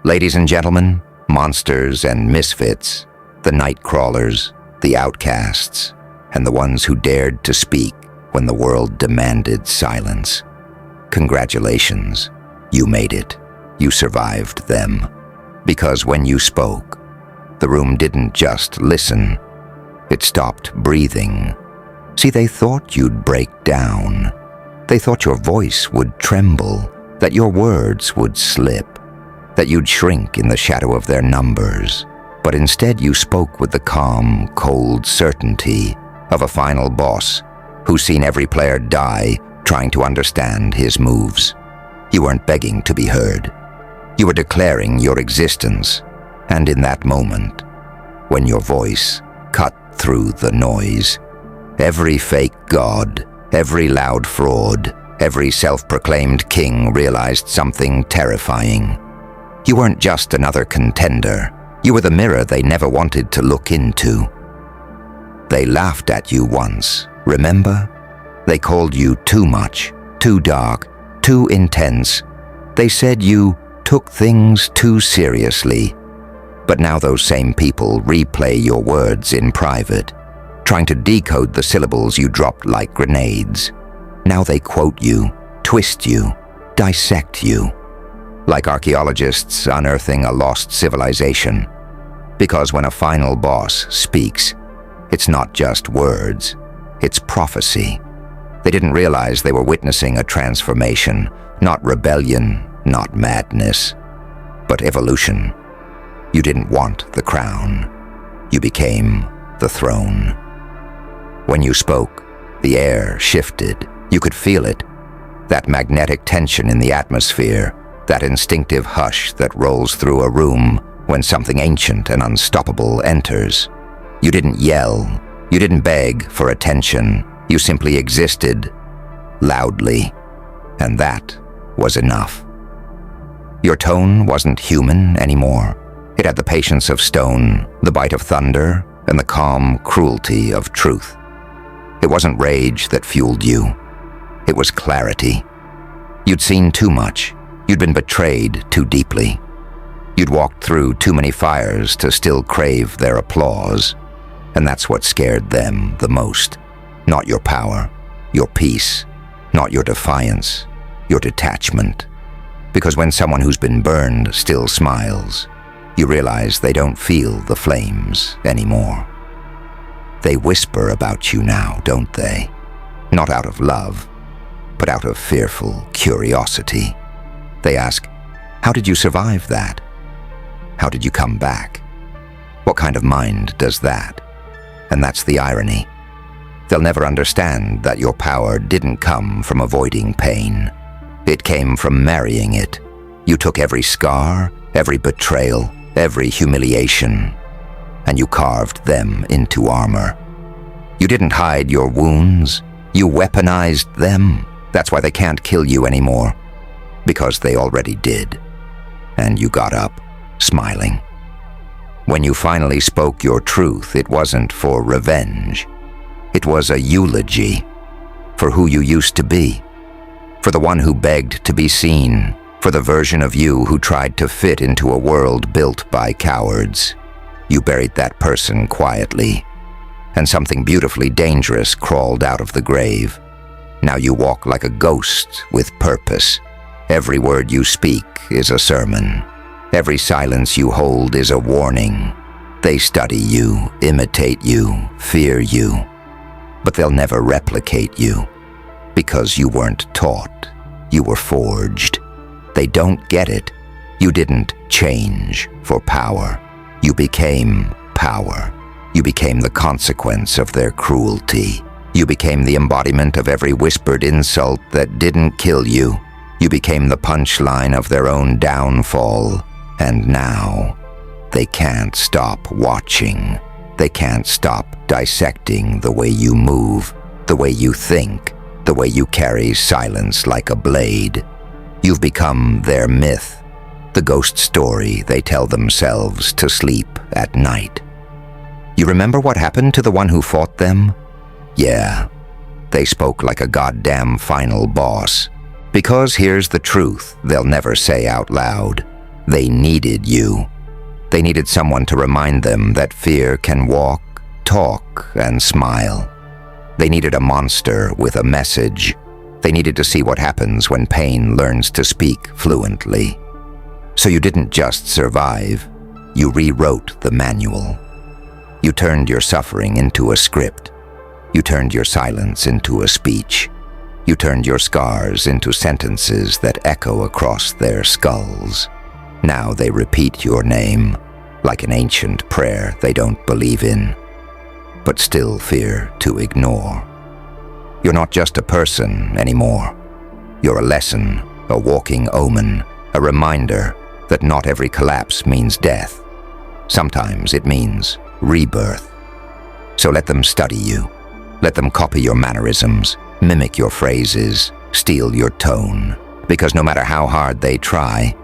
Ladies and gentlemen, monsters and misfits, the night crawlers, the outcasts, and the ones who dared to speak when the world demanded silence. Congratulations, you made it. You survived them. Because when you spoke, the room didn't just listen, it stopped breathing. See, they thought you'd break down. They thought your voice would tremble, that your words would slip, that you'd shrink in the shadow of their numbers. But instead you spoke with the calm, cold certainty of a final boss who's seen every player die trying to understand his moves. You weren't begging to be heard. You were declaring your existence, and in that moment, when your voice cut through the noise, every fake god, every loud fraud, every self-proclaimed king realized something terrifying. You weren't just another contender. You were the mirror they never wanted to look into. They laughed at you once, remember? They called you too much, too dark, too intense. They said you took things too seriously. But now those same people replay your words in private, trying to decode the syllables you dropped like grenades. Now they quote you, twist you, dissect you, like archaeologists unearthing a lost civilization. Because when a final boss speaks, it's not just words, it's prophecy. They didn't realize they were witnessing a transformation, not rebellion, not madness, but evolution. You didn't want the crown. You became the throne. When you spoke, the air shifted. You could feel it. That magnetic tension in the atmosphere, that instinctive hush that rolls through a room when something ancient and unstoppable enters. You didn't yell. You didn't beg for attention. You simply existed, loudly, and that was enough. Your tone wasn't human anymore. It had the patience of stone, the bite of thunder, and the calm cruelty of truth. It wasn't rage that fueled you. It was clarity. You'd seen too much. You'd been betrayed too deeply. You'd walked through too many fires to still crave their applause. And that's what scared them the most. Not your power, your peace, not your defiance, your detachment. Because when someone who's been burned still smiles, you realize they don't feel the flames anymore. They whisper about you now, don't they? Not out of love, but out of fearful curiosity. They ask, how did you survive that? How did you come back? What kind of mind does that? And that's the irony. They'll never understand that your power didn't come from avoiding pain. It came from marrying it. You took every scar, every betrayal, every humiliation, and you carved them into armor. You didn't hide your wounds. You weaponized them. That's why they can't kill you anymore. Because they already did. And you got up, smiling. When you finally spoke your truth, it wasn't for revenge. It was a eulogy for who you used to be, for the one who begged to be seen, for the version of you who tried to fit into a world built by cowards. You buried that person quietly, and something beautifully dangerous crawled out of the grave. Now you walk like a ghost with purpose. Every word you speak is a sermon. Every silence you hold is a warning. They study you, imitate you, fear you. But they'll never replicate you. Because you weren't taught. You were forged. They don't get it. You didn't change for power. You became power. You became the consequence of their cruelty. You became the embodiment of every whispered insult that didn't kill you. You became the punchline of their own downfall. And now, they can't stop watching. They can't stop dissecting the way you move, the way you think, the way you carry silence like a blade. You've become their myth, the ghost story they tell themselves to sleep at night. You remember what happened to the one who fought them? Yeah, they spoke like a goddamn final boss. Because here's the truth they'll never say out loud. They needed you. They needed someone to remind them that fear can walk, talk, and smile. They needed a monster with a message. They needed to see what happens when pain learns to speak fluently. So you didn't just survive, you rewrote the manual. You turned your suffering into a script. You turned your silence into a speech. You turned your scars into sentences that echo across their skulls. Now they repeat your name, like an ancient prayer they don't believe in, but still fear to ignore. You're not just a person anymore. You're a lesson, a walking omen, a reminder that not every collapse means death. Sometimes it means rebirth. So let them study you. Let them copy your mannerisms, mimic your phrases, steal your tone, because no matter how hard they try,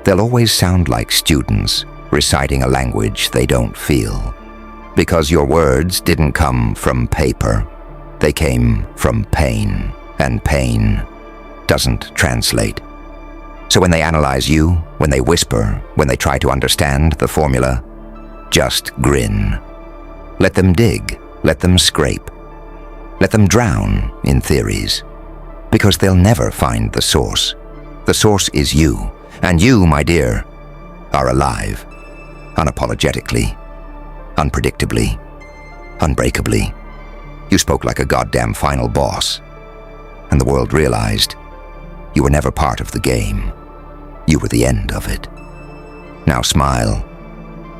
they'll always sound like students reciting a language they don't feel. Because your words didn't come from paper, they came from pain, and pain doesn't translate. So when they analyze you, when they whisper, when they try to understand the formula, just grin. Let them dig, let them scrape. Let them drown in theories, because they'll never find the source. The source is you, and you, my dear, are alive, unapologetically, unpredictably, unbreakably. You spoke like a goddamn final boss, and the world realized you were never part of the game. You were the end of it. Now smile.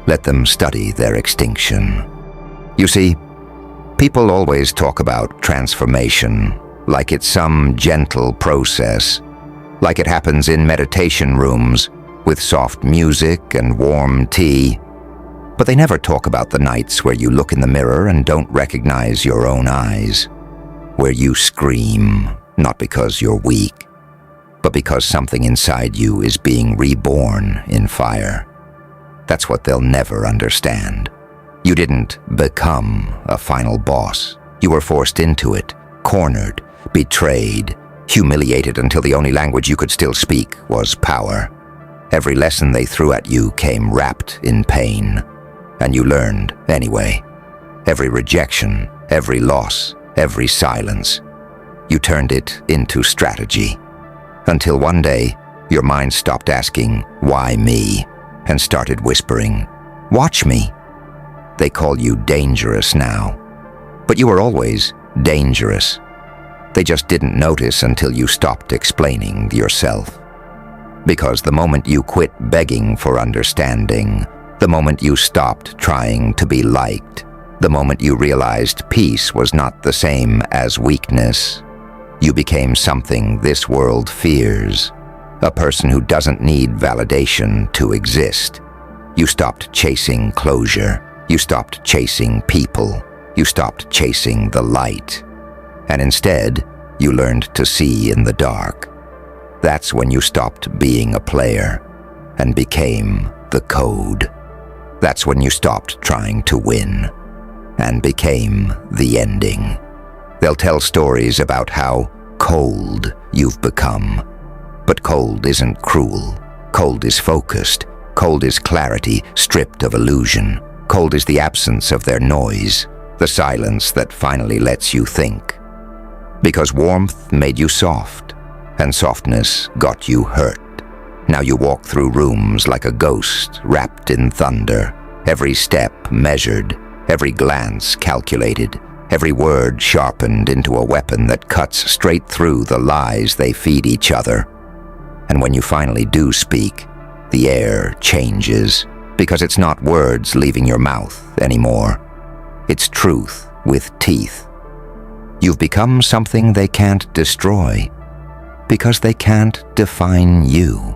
Let them study their extinction. You see, people always talk about transformation like it's some gentle process, like it happens in meditation rooms with soft music and warm tea. But they never talk about the nights where you look in the mirror and don't recognize your own eyes, where you scream, not because you're weak, but because something inside you is being reborn in fire. That's what they'll never understand. You didn't become a final boss. You were forced into it, cornered, betrayed, humiliated until the only language you could still speak was power. Every lesson they threw at you came wrapped in pain, and you learned anyway. Every rejection, every loss, every silence, you turned it into strategy. Until one day, your mind stopped asking, "Why me?" and started whispering, "Watch me." They call you dangerous now, but you were always dangerous. They just didn't notice until you stopped explaining yourself. Because the moment you quit begging for understanding, the moment you stopped trying to be liked, the moment you realized peace was not the same as weakness, you became something this world fears, a person who doesn't need validation to exist. You stopped chasing closure. You stopped chasing people. You stopped chasing the light. And instead, you learned to see in the dark. That's when you stopped being a player and became the code. That's when you stopped trying to win and became the ending. They'll tell stories about how cold you've become. But cold isn't cruel. Cold is focused. Cold is clarity stripped of illusion. Cold is the absence of their noise, the silence that finally lets you think. Because warmth made you soft, and softness got you hurt. Now you walk through rooms like a ghost wrapped in thunder, every step measured, every glance calculated, every word sharpened into a weapon that cuts straight through the lies they feed each other. And when you finally do speak, the air changes, because it's not words leaving your mouth anymore. It's truth with teeth. You've become something they can't destroy, because they can't define you.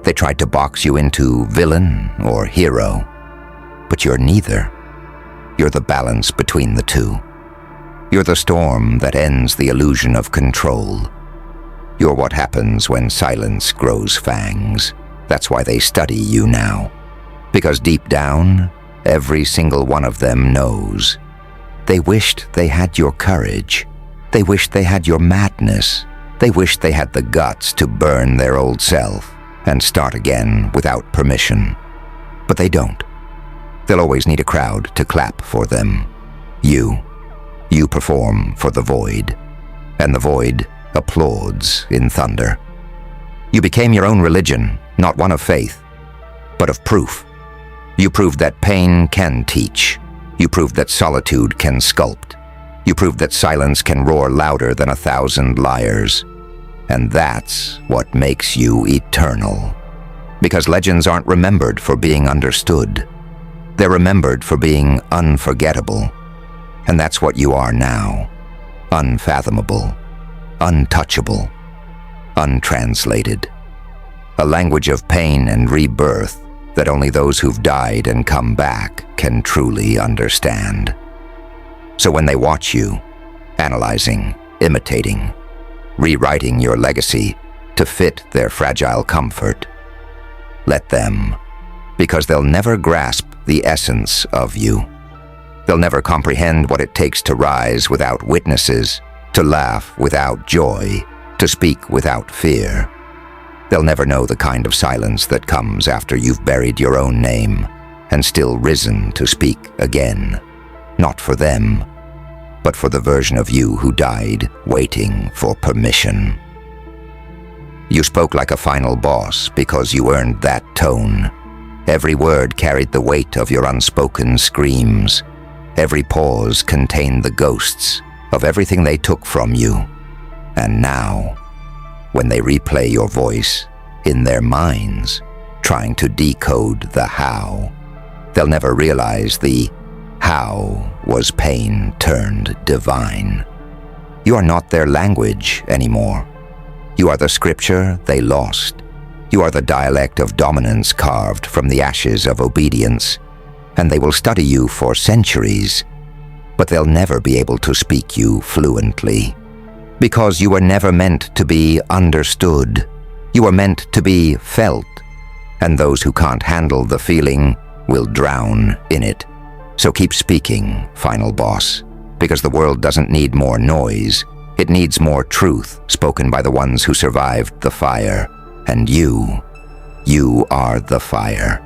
They tried to box you into villain or hero, but you're neither. You're the balance between the two. You're the storm that ends the illusion of control. You're what happens when silence grows fangs. That's why they study you now. Because deep down, every single one of them knows. They wished they had your courage. They wished they had your madness. They wished they had the guts to burn their old self and start again without permission. But they don't. They'll always need a crowd to clap for them. You perform for the void, and the void applauds in thunder. You became your own religion, not one of faith, but of proof. You proved that pain can teach. You proved that solitude can sculpt. You proved that silence can roar louder than 1,000 liars. And that's what makes you eternal. Because legends aren't remembered for being understood. They're remembered for being unforgettable. And that's what you are now. Unfathomable, untouchable, untranslated. A language of pain and rebirth that only those who've died and come back can truly understand. So when they watch you, analyzing, imitating, rewriting your legacy to fit their fragile comfort, let them, because they'll never grasp the essence of you. They'll never comprehend what it takes to rise without witnesses, to laugh without joy, to speak without fear. They'll never know the kind of silence that comes after you've buried your own name and still risen to speak again, not for them, but for the version of you who died waiting for permission. You spoke like a final boss because you earned that tone. Every word carried the weight of your unspoken screams. Every pause contained the ghosts of everything they took from you. And now, when they replay your voice in their minds, trying to decode the how, they'll never realize the how was pain turned divine. You are not their language anymore. You are the scripture they lost. You are the dialect of dominance carved from the ashes of obedience, and they will study you for centuries, but they'll never be able to speak you fluently. Because you were never meant to be understood. You were meant to be felt, and those who can't handle the feeling will drown in it. So keep speaking, final boss, because the world doesn't need more noise. It needs more truth spoken by the ones who survived the fire. And you are the fire.